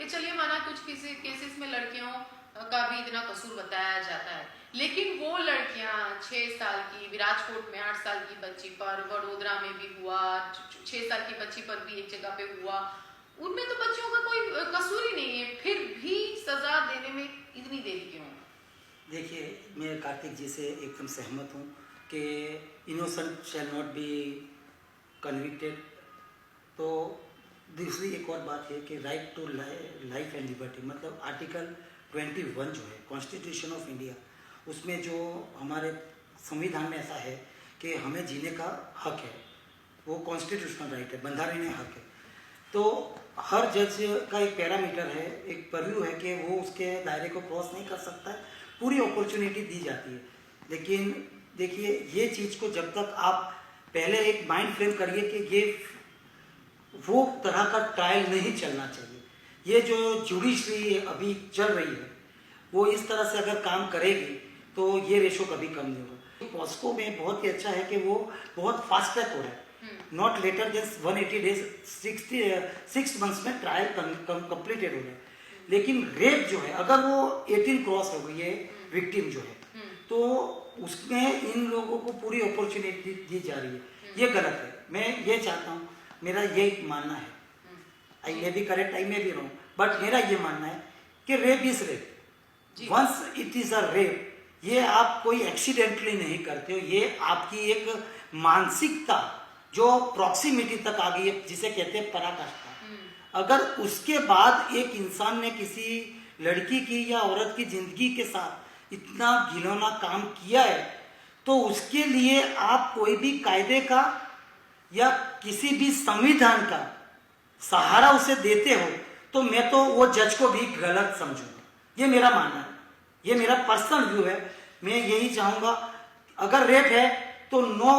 चलिए माना कुछ किसी केसेस में लड़कियों का भी इतना कसूर बताया जाता है, लेकिन वो लड़कियां 6 साल की राजकोट में 8 साल की बच्ची पर, वडोदरा में भी हुआ, 6 साल की बच्ची पर भी एक जगह पे हुआ, उनमें तो बच्चियों का कोई कसूर ही नहीं है, फिर भी सजा देने में इतनी देरी क्यों? देखिए, मैं कार्तिक जी से एकदम सहमत हूँ कि innocent shall not be convicted. तो दूसरी एक और बात है कि right to life and liberty, मतलब आर्टिकल 21 जो है कॉन्स्टिट्यूशन ऑफ इंडिया, उसमें जो हमारे संविधान में ऐसा है कि हमें जीने का हक है, वो कॉन्स्टिट्यूशनल राइट है, बंधारणीय हक है। तो हर जज का एक पैरामीटर है, एक परव्यू है कि वो उसके दायरे को क्रॉस नहीं कर सकता है, पूरी अपॉर्चुनिटी दी जाती है। लेकिन देखिए, ये चीज़ को जब तक आप पहले एक माइंड फ्रेम करिए कि ये वो तरह का ट्रायल नहीं चलना चाहिए। ये जो जुडिशरी अभी चल रही है वो इस तरह से अगर काम करेगी तो ये रेशो कभी कम नहीं होगा। पॉस्को में बहुत ही अच्छा है कि वो बहुत फास्ट ट्रैक हो रहा है, not later than 180 days, 6 months में ट्रायल कंप्लीटेड हो रहा है। लेकिन रेप जो है, अगर वो 18 क्रॉस हो गई है विक्टिम जो है, तो उसमें इन लोगों को पूरी अपॉर्चुनिटी दी जा रही है, ये गलत है। मैं ये चाहता हूँ, मेरा ये मानना है, I may be correct, I may be wrong, but मेरा ये मानना है कि rape is rape, once it is a rape, ये आप कोई एक्सीडेंटली नहीं करते हो, ये आपकी एक मानसिकता जो प्रॉक्सिमिटी तक आ गई है, जिसे कहते हैं पराकाष्ठा। अगर उसके बाद एक इंसान ने किसी लड़की की या औरत की जिंदगी के साथ इतना घिनौना काम किया है, तो उसके लिए आप कोई भी कायदे का या किसी भी संविधान का सहारा उसे देते हो, तो मैं तो वो जज को भी गलत समझूंगा। ये मेरा मानना है, ये मेरा पर्सनल व्यू है। मैं यही चाहूंगा, अगर रेप है तो no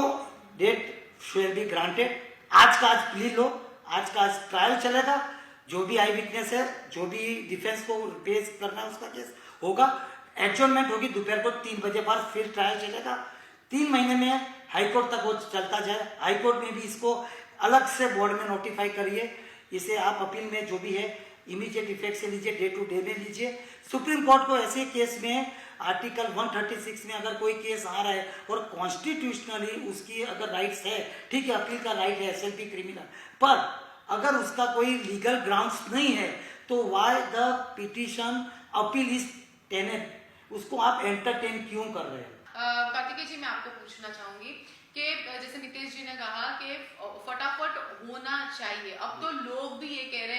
date shall be granted. आज का आज प्ली लो, आज का आज ट्रायल चलेगा, जो भी आई विटनेस है, जो भी डिफेंस को पेश करना है उसका केस होगा, एडजॉर्नमेंट होगी, दोपहर को 3 बजे बाद फिर ट्रायल चलेगा। 3 महीने में हाईकोर्ट तक वो चलता जाए, हाईकोर्ट में भी इसको अलग से बोर्ड में नोटिफाई करिए, इसे आप अपील में जो भी है इमीडिएट इफेक्ट से लीजिए, डे टू डे में लीजिए। सुप्रीम कोर्ट को ऐसे केस में आर्टिकल 136 में अगर कोई केस आ रहा है और कॉन्स्टिट्यूशनली उसकी अगर राइट्स है, ठीक है, अपील का राइट है, एसएलपी क्रिमिनल, पर अगर उसका कोई लीगल ग्राउंड्स नहीं है तो why the petition appeal is tenable, उसको आप एंटरटेन क्यों कर रहे हैं? कार्तिकेय जी, मैं आपको पूछना चाहूंगी कि जैसे नितेश जी ने कहा कि फटाफट होना चाहिए, अब तो लोग भी ये कह रहे हैं